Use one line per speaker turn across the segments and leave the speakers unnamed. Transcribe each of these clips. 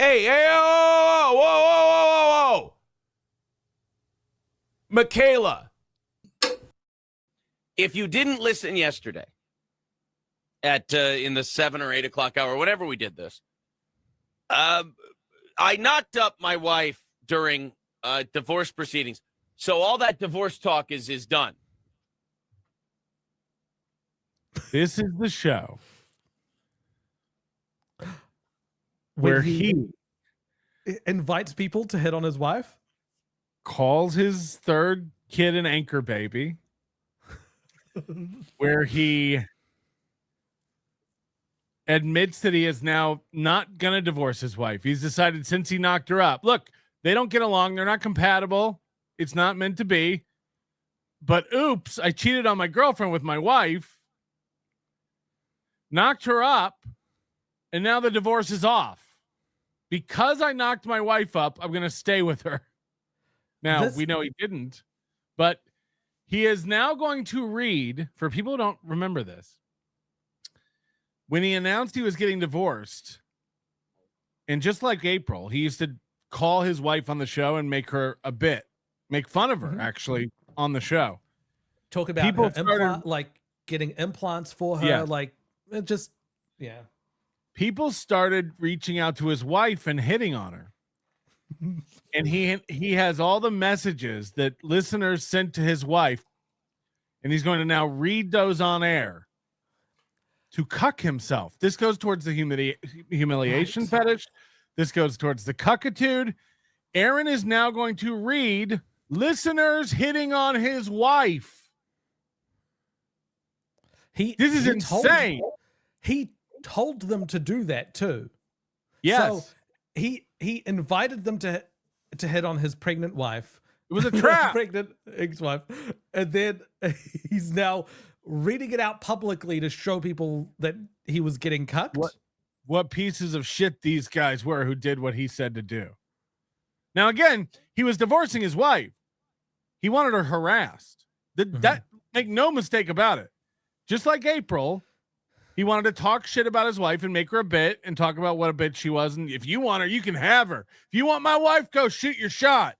Hey, whoa. Michaela, if you didn't listen yesterday at in the 7 or 8 o'clock hour, whenever we did this, I knocked up my wife during divorce proceedings. So all that divorce talk is done.
This is the show where he
invites people to hit on his wife,
calls his third kid an anchor baby, where he admits that he is now not going to divorce his wife. He's decided since he knocked her up. Look, they don't get along. They're not compatible. It's not meant to be. But oops, I cheated on my girlfriend with my wife, knocked her up, and now the divorce is off. Because I knocked my wife up, I'm going to stay with her. Now, we know he didn't, but he is now going to read, for people who don't remember this, when he announced he was getting divorced, and just like April, he used to call his wife on the show and make her make fun of her, actually, on the show.
Talk about people like getting implants for her, like it just,
People started reaching out to his wife and hitting on her. And he has all the messages that listeners sent to his wife, and he's going to now read those on air to cuck himself. This goes towards the humiliation fetish. This goes towards the cuckitude. Aaron is now going to read listeners hitting on his wife. This is insane.
He told them to do that too.
Yes.
So he invited them to hit on his pregnant wife.
It was a trap.
Pregnant ex-wife. And then he's now reading it out publicly to show people that he was getting cucked.
What pieces of shit these guys were who did what he said to do. Now, again, he was divorcing his wife. He wanted her harassed. That make no mistake about it. Just like April, he wanted to talk shit about his wife and make her a bit and talk about what a bitch she was. And if you want her, you can have her. If you want my wife, go shoot your shot.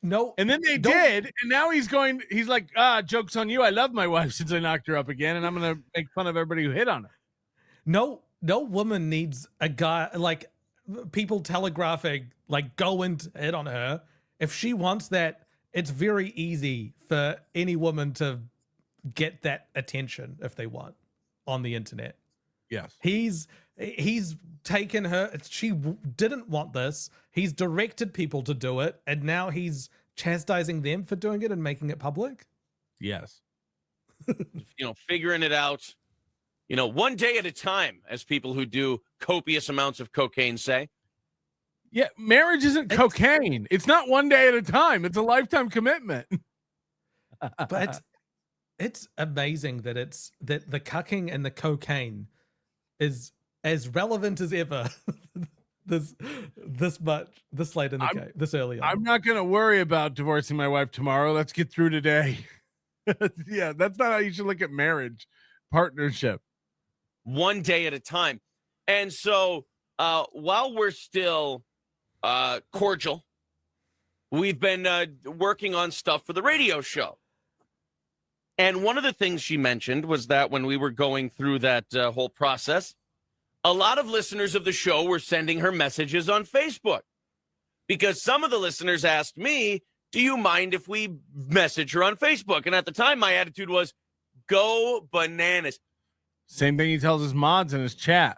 No.
And then they did. And now he's like, joke's on you. I love my wife since I knocked her up again. And I'm going to make fun of everybody who hit on her.
No woman needs a guy like people telegraphing, like go and hit on her. If she wants that, it's very easy for any woman to get that attention if they want on the internet.
Yes.
He's taken her. She didn't want this. He's directed people to do it. And now he's chastising them for doing it and making it public.
Yes.
Figuring it out, one day at a time, as people who do copious amounts of cocaine say.
Yeah. Marriage isn't cocaine. It's not one day at a time. It's a lifetime commitment.
But it's amazing that that the cucking and the cocaine is as relevant as ever. this late in the game, this early on.
I'm not going to worry about divorcing my wife tomorrow. Let's get through today. Yeah, that's not how you should look at marriage, partnership.
One day at a time. And so while we're still cordial, we've been working on stuff for the radio show. And one of the things she mentioned was that when we were going through that whole process, a lot of listeners of the show were sending her messages on Facebook because some of the listeners asked me, do you mind if we message her on Facebook? And at the time, my attitude was, go bananas.
Same thing he tells his mods in his chat.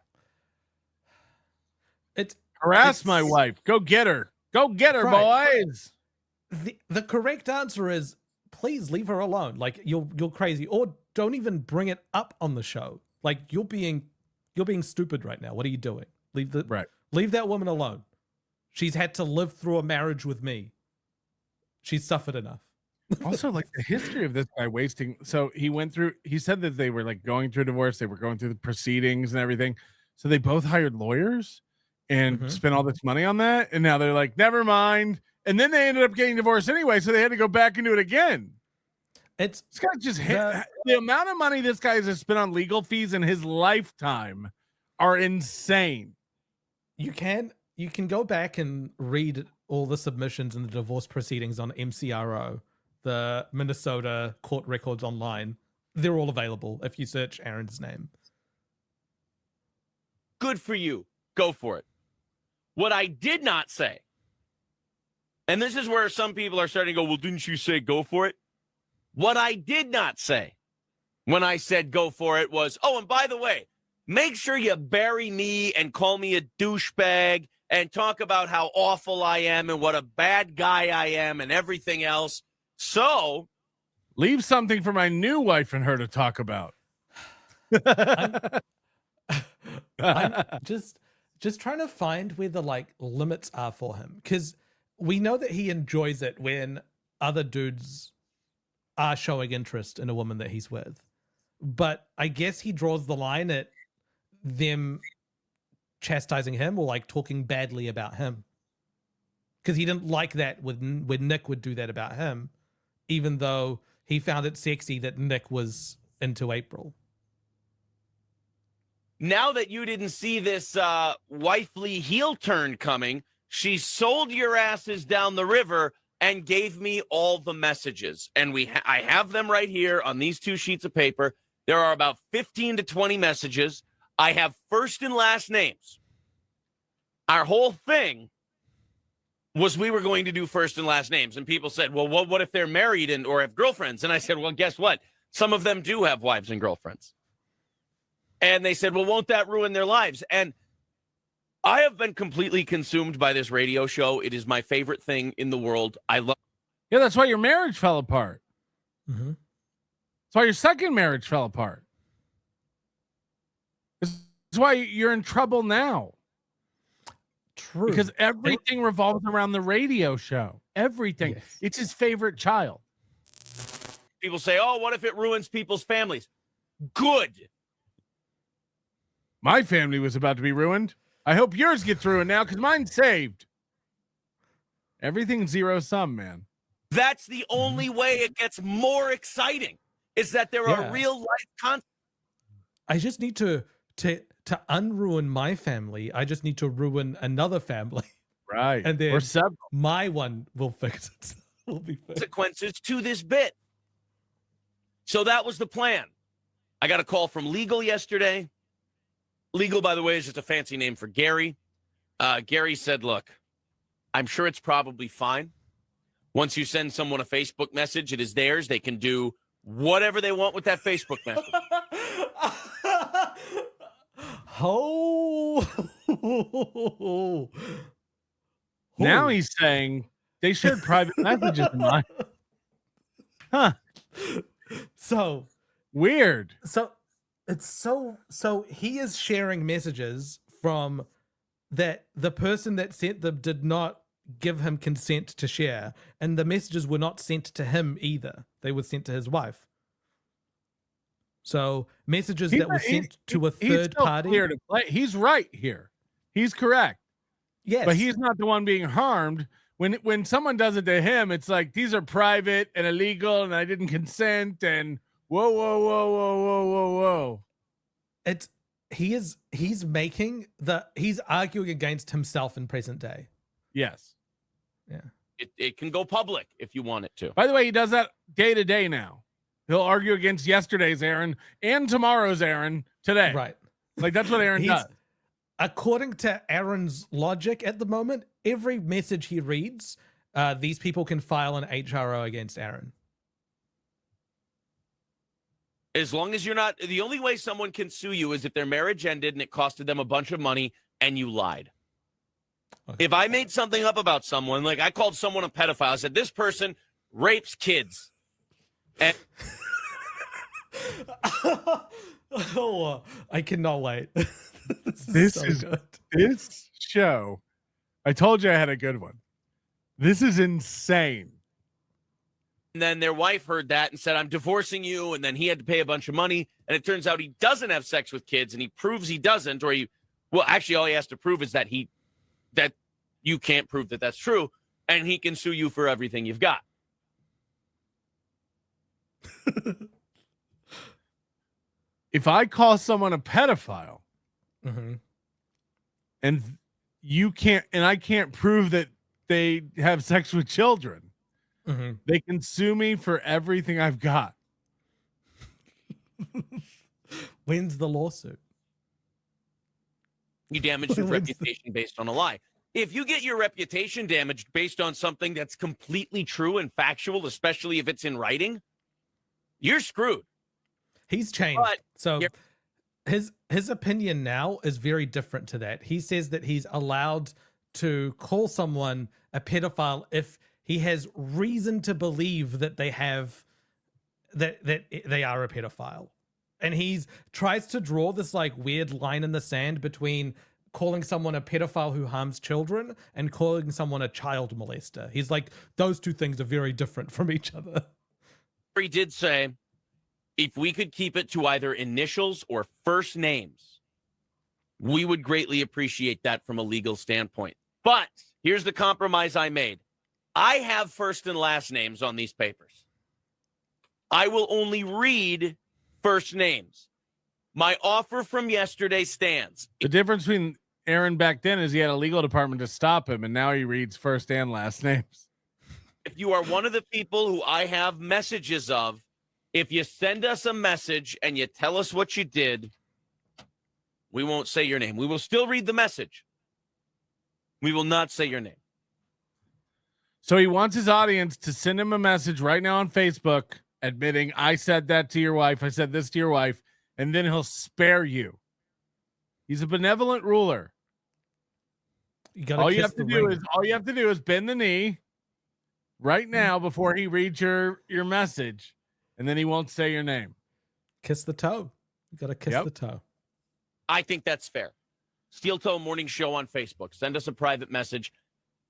Harass my wife. Go get her. Go get her, boys.
The correct answer is, please leave her alone. Like you're crazy, or don't even bring it up on the show. Like you're being stupid right now. What are you doing? Leave that woman alone. She's had to live through a marriage with me. She's suffered enough.
Also, like the history of this guy wasting. So he said that they were like going through a divorce. They were going through the proceedings and everything. So they both hired lawyers and spent all this money on that. And now they're like, never mind. And then they ended up getting divorced anyway. So they had to go back and do it again. This guy just hit the amount of money this guy has spent on legal fees in his lifetime are insane.
You can you can go back and read all the submissions and the divorce proceedings on MCRO, the Minnesota court records online. They're all available if you search Aaron's name.
Good for you. Go for it. What I did not say, and this is where some people are starting to go, well, didn't you say go for it? What I did not say when I said go for it was, oh, and by the way, make sure you bury me and call me a douchebag and talk about how awful I am and what a bad guy I am and everything else. So
leave something for my new wife and her to talk about.
I'm just trying to find where the like limits are for him, because we know that he enjoys it when other dudes are showing interest in a woman that he's with, but I guess he draws the line at them chastising him or like talking badly about him, because he didn't like that when Nick would do that about him, even though he found it sexy that Nick was into April.
Now that you didn't see this wifely heel turn coming, she sold your asses down the river and gave me all the messages. And I have them right here on these 2 sheets of paper. There are about 15 to 20 messages. I have first and last names. Our whole thing was we were going to do first and last names. And people said, well, what if they're married or have girlfriends? And I said, well, guess what? Some of them do have wives and girlfriends. And they said, well, won't that ruin their lives? And I have been completely consumed by this radio show. It is my favorite thing in the world. I love.
Yeah, that's why your marriage fell apart.
Mm-hmm.
That's why your second marriage fell apart. That's why you're in trouble now.
True.
Because everything revolves around the radio show. Everything.
Yes.
It's his favorite child.
People say, oh, what if it ruins people's families? Good.
My family was about to be ruined. I hope yours gets ruined now because mine's saved. Everything's zero sum, man.
That's the only way it gets more exciting, is that there are real life consequences.
I just need to unruin my family. I just need to ruin another family.
Right.
And then
or several.
My one will fix it. Will be fixed.
Consequences to this bit. So that was the plan. I got a call from legal yesterday. Legal, by the way, is just a fancy name for Gary. Gary said, look, I'm sure it's probably fine. Once you send someone a Facebook message, it is theirs. They can do whatever they want with that Facebook message.
Now he's saying they shared private messages of mine. Huh.
So
weird.
So it's so he is sharing messages from that the person that sent them did not give him consent to share, and the messages were not sent to him either. They were sent to his wife. So messages that were sent to a third party.
Here to play. He's right here. He's correct.
Yes.
But he's not the one being harmed. When someone does it to him, it's like these are private and illegal and I didn't consent and whoa.
He's arguing against himself in present day.
Yes.
Yeah.
It can go public if you want it to.
By the way, he does that day to day now. He'll argue against yesterday's Aaron and tomorrow's Aaron today.
Right.
Like that's what Aaron does.
According to Aaron's logic at the moment, every message he reads, these people can file an HRO against Aaron.
As long as you're not, the only way someone can sue you is if their marriage ended and it costed them a bunch of money and you lied. Okay. If I made something up about someone, like I called someone a pedophile, I said, this person rapes kids. And
oh, I cannot wait.
This show. I told you I had a good one. This is insane.
And then their wife heard that and said, I'm divorcing you. And then he had to pay a bunch of money. And it turns out he doesn't have sex with kids. And he proves he doesn't. Or actually, all he has to prove is that you can't prove that that's true. And he can sue you for everything you've got.
If I call someone a pedophile
mm-hmm.
and you can't, and I can't prove that they have sex with children.
Mm-hmm.
They can sue me for everything I've got.
When's the lawsuit?
You damaged your reputation based on a lie. If you get your reputation damaged based on something that's completely true and factual, especially if it's in writing, you're screwed.
He's changed.
But
so his opinion now is very different to that. He says that he's allowed to call someone a pedophile if he has reason to believe that they have that they are a pedophile. And he's tries to draw this like weird line in the sand between calling someone a pedophile who harms children and calling someone a child molester. He's like, those two things are very different from each other.
He did say, if we could keep it to either initials or first names, we would greatly appreciate that from a legal standpoint. But here's the compromise I made. I have first and last names on these papers. I will only read first names. My offer from yesterday stands.
The difference between Aaron back then is he had a legal department to stop him, and now he reads first and last names.
If you are one of the people who I have messages of, if you send us a message and you tell us what you did, we won't say your name. We will still read the message. We will not say your name.
So he wants his audience to send him a message right now on Facebook admitting, I said that to your wife. I said this to your wife, and then he'll spare you. He's a benevolent ruler. All you have to do is bend the knee right now before he reads your message, and then he won't say your name.
Kiss the toe. You got to kiss the toe.
I think that's fair. Steel Toe Morning Show on Facebook. Send us a private message,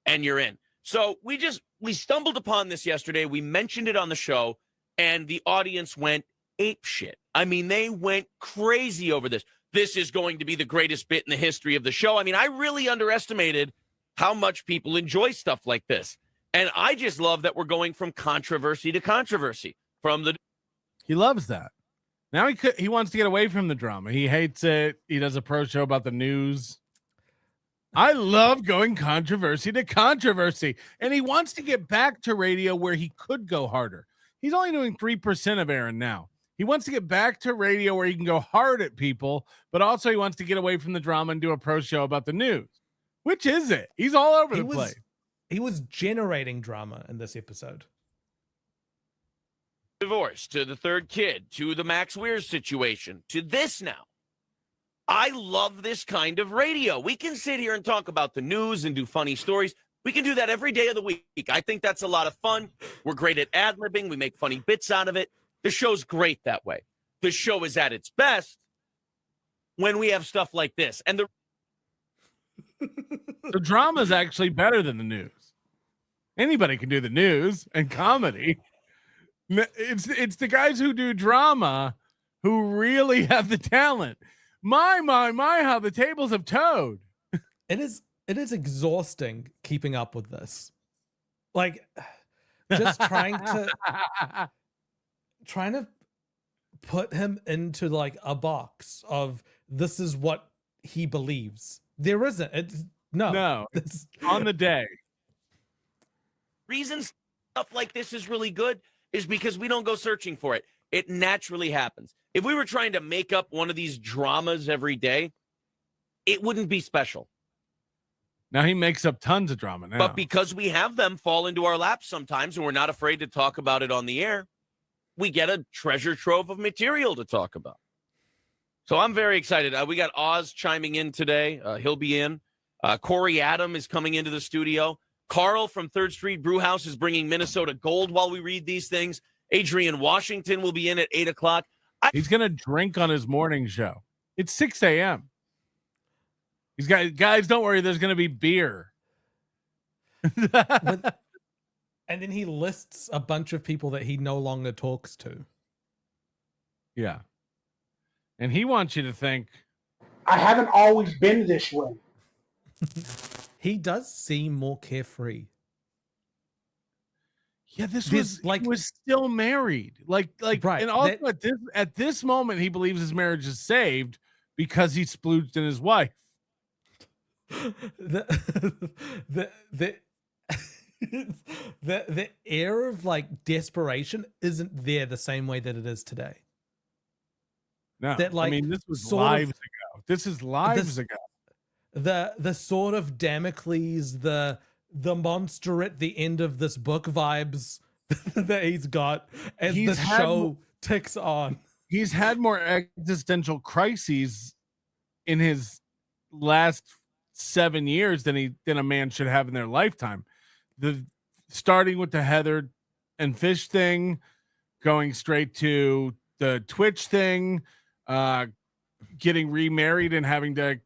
and you're in. So we stumbled upon this yesterday. We mentioned it on the show, and the audience went ape shit. I mean, they went crazy over this. This is going to be the greatest bit in the history of the show. I mean, I really underestimated how much people enjoy stuff like this. And I just love that we're going from controversy to controversy.
He loves that. Now he wants to get away from the drama. He hates it. He does a pro show about the news. I love going controversy to controversy. And he wants to get back to radio where he could go harder. He's only doing 3% of Aaron now. He wants to get back to radio where he can go hard at people, but also he wants to get away from the drama and do a pro show about the news. Which is it? He's all over the place.
He was generating drama in this episode.
Divorce, to the third kid, to the Max Weir situation, to this now. I love this kind of radio. We can sit here and talk about the news and do funny stories. We can do that every day of the week. I think that's a lot of fun. We're great at ad-libbing. We make funny bits out of it. The show's great that way. The show is at its best when we have stuff like this. And
the drama is actually better than the news. Anybody can do the news and comedy. It's the guys who do drama who really have the talent. My, how the tables have towed.
It is exhausting keeping up with this. Like, just trying to put him into like a box of this is what he believes. There isn't. It's no.
It's on the day.
Reasons stuff like this is really good is because we don't go searching for it. It naturally happens. If we were trying to make up one of these dramas every day, it wouldn't be special.
Now he makes up tons of drama now.
But because we have them fall into our laps sometimes and we're not afraid to talk about it on the air, we get a treasure trove of material to talk about. So I'm very excited. We got Oz chiming in today. He'll be in. Corey Adam is coming into the studio. Carl from 3rd Street Brewhouse is bringing Minnesota Gold while we read these things. Adrian Washington will be in at 8 o'clock.
He's going to drink on his morning show. It's 6 a.m. He's got, guys, don't worry. There's going to be beer.
And then he lists a bunch of people that he no longer talks to.
Yeah. And he wants you to think,
I haven't always been this way.
He does seem more carefree.
Yeah, he was still married. Like,
right.
And also at this moment, he believes his marriage is saved because he splooged in his wife.
the the air of like desperation isn't there the same way that it is today.
No,
That, like,
I mean, this was
sort of-
lives ago. This is lives ago.
The sort of Damocles, the monster at the end of this book vibes that he's got as the show ticks on.
He's had more existential crises in his last 7 years than a man should have in their lifetime. Starting with the Heather and Fish thing, going straight to the Twitch thing, getting remarried and having to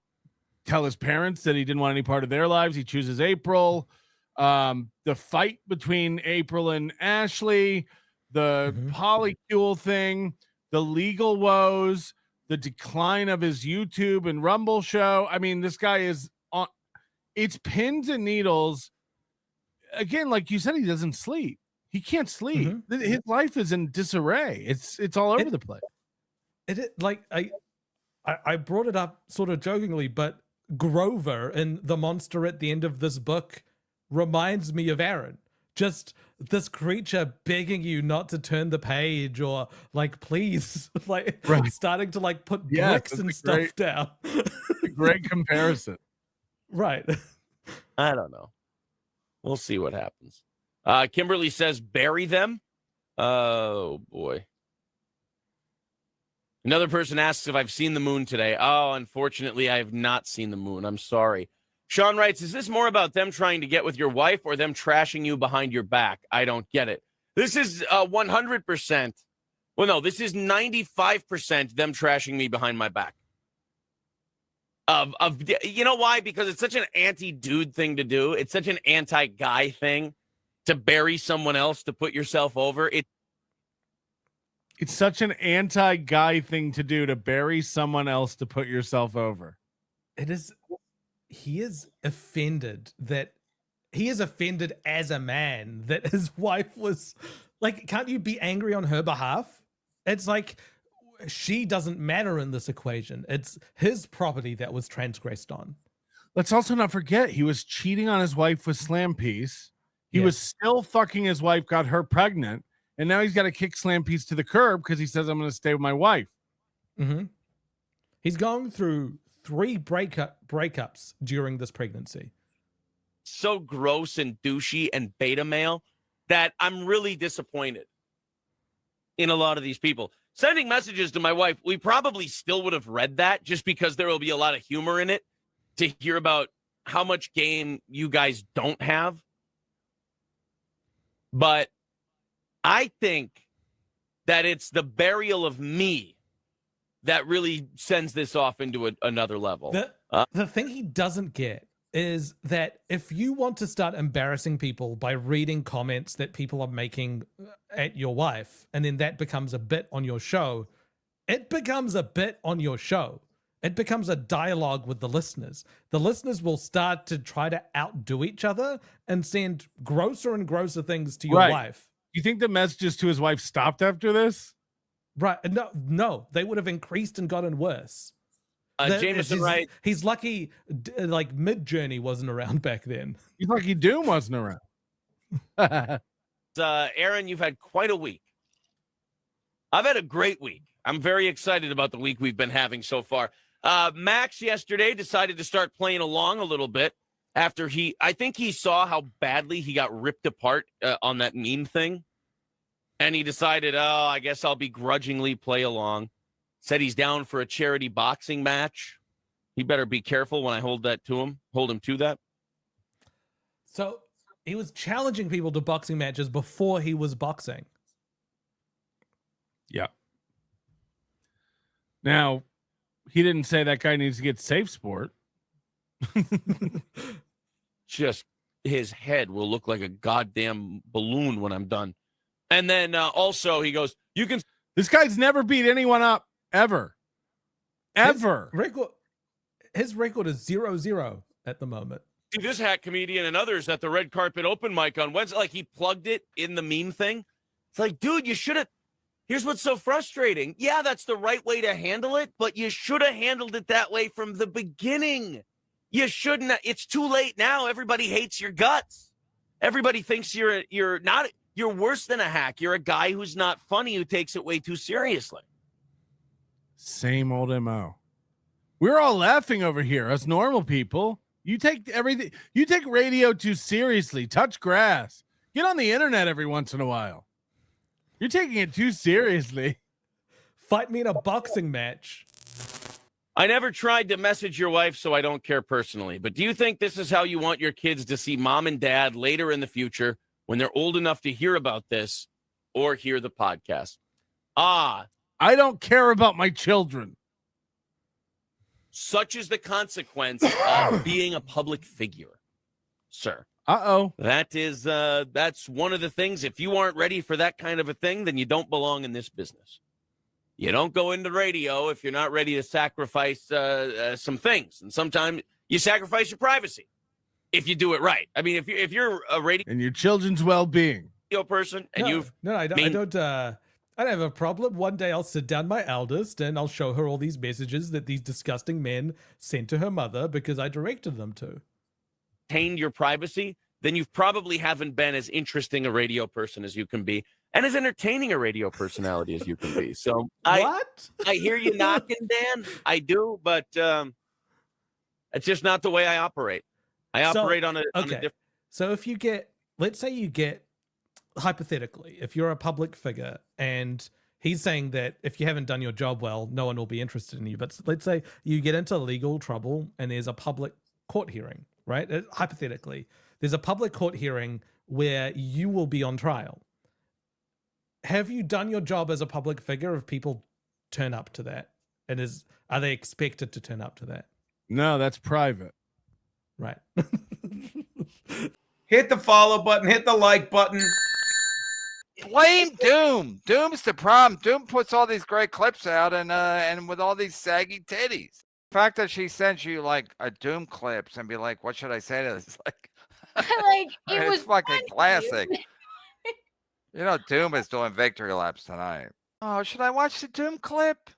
tell his parents that he didn't want any part of their lives. He chooses April. The fight between April and Ashley, the polycule thing, the legal woes, the decline of his YouTube and Rumble show. I mean, this guy is on. It's pins and needles. Again, like you said, he doesn't sleep. He can't sleep. His life is in disarray. It's all over the place.
Like I brought it up sort of jokingly, but Grover and the monster at the end of this book reminds me of Aaron. Just this creature begging you not to turn the page, or like, please, like starting to like put bricks and stuff down.
Great comparison.
Right.
I don't know. We'll see what happens. Kimberly says, bury them. Oh, boy. Another person asks if I've seen the moon today. Oh, unfortunately, I have not seen the moon. I'm sorry. Sean writes, is this more about them trying to get with your wife or them trashing you behind your back? I don't get it. This is 100%. Well, no, this is 95% them trashing me behind my back. You know why? Because it's such an anti-dude thing to do. It's such an anti-guy thing to bury someone else, to put yourself over.
It's such an anti-guy thing to do, to bury someone else to put yourself over.
It is. He is offended as a man that his wife was like, can't you be angry on her behalf? It's like, she doesn't matter in this equation. It's his property that was transgressed on.
Let's also not forget, he was cheating on his wife with Slam Piece. He was still fucking his wife, got her pregnant. And now he's got to kick Slam Piece to the curb because he says, I'm going to stay with my wife.
He's going through 3 breakups during this pregnancy.
So gross and douchey and beta male that I'm really disappointed in a lot of these people. Sending messages to my wife, we probably still would have read that just because there will be a lot of humor in it to hear about how much game you guys don't have. But I think that it's the burial of me that really sends this off into another level.
The thing he doesn't get is that if you want to start embarrassing people by reading comments that people are making at your wife, and then that becomes a bit on your show, it becomes a bit on your show. It becomes a dialogue with the listeners. The listeners will start to try to outdo each other and send grosser and grosser things to your wife.
You think the messages to his wife stopped after this?
Right. No, they would have increased and gotten worse.
Jameson writes,
he's lucky like Mid-Journey wasn't around back then.
He's lucky Doom wasn't around.
Aaron, you've had quite a week. I've had a great week. I'm very excited about the week we've been having so far. Max yesterday decided to start playing along a little bit after I think he saw how badly he got ripped apart on that meme thing. And he decided, I guess I'll begrudgingly play along. Said he's down for a charity boxing match. He better be careful when I hold him to that.
So he was challenging people to boxing matches before he was boxing.
Yeah. Now, he didn't say that guy needs to get safe sport.
Just his head will look like a goddamn balloon when I'm done. And then also he goes,
this guy's never beat anyone up ever.
His record is 0-0 at the moment.
See this hack comedian and others at the red carpet open mic on Wednesday. Like he plugged it in the meme thing. It's like, dude, you should have. Here's what's so frustrating. Yeah, that's the right way to handle it, but you should have handled it that way from the beginning. You shouldn't. It's too late now. Everybody hates your guts. Everybody thinks you're worse than a hack. You're a guy who's not funny, who takes it way too seriously.
Same old MO. We're all laughing over here, us normal people. You take everything, you take radio too seriously. Touch grass. Get on the internet every once in a while. You're taking it too seriously.
Fight me in a boxing match.
I never tried to message your wife, so I don't care personally. But do you think this is how you want your kids to see mom and dad later in the future when they're old enough to hear about this or hear the podcast?
I don't care about my children.
Such is the consequence of being a public figure, sir.
Uh-oh.
That's one of the things. If you aren't ready for that kind of a thing, then you don't belong in this business. You don't go into radio if you're not ready to sacrifice some things. And sometimes you sacrifice your privacy if you do it right. I mean, if you're a radio
and your children's well-being
person and
I don't have a problem. One day I'll sit down my eldest and I'll show her all these messages that these disgusting men sent to her mother because I directed them to.
Maintained your privacy, then you probably haven't been as interesting a radio person as you can be and as entertaining a radio personality as you can be. So I hear you knocking, Dan. I do, but it's just not the way I operate. I operate on a different.
So if you get, let's say you get, hypothetically, if you're a public figure and he's saying that if you haven't done your job well, no one will be interested in you. But let's say you get into legal trouble and there's a public court hearing, right? Hypothetically, there's a public court hearing where you will be on trial. Have you done your job as a public figure if people turn up to that? And are they expected to turn up to that?
No, that's private.
Right.
Hit the follow button, hit the like button.
Blame Doom. Doom's the problem. Doom puts all these great clips out and with all these saggy titties. The fact that she sends you like a Doom clips and be like, what should I say to this?
Like it was
fucking
funny.
classic. You know, Doom is doing victory laps tonight. Oh, should I watch the Doom clip?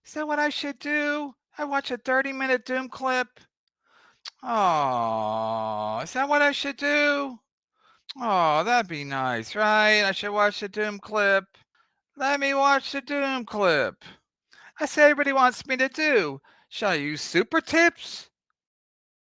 Is that what I should do? I watch a 30-minute Doom clip. Oh, is that what I should do? Oh, that'd be nice, right? I should watch the Doom clip. Let me watch the Doom clip. I say everybody wants me to do. Shall I use super tips?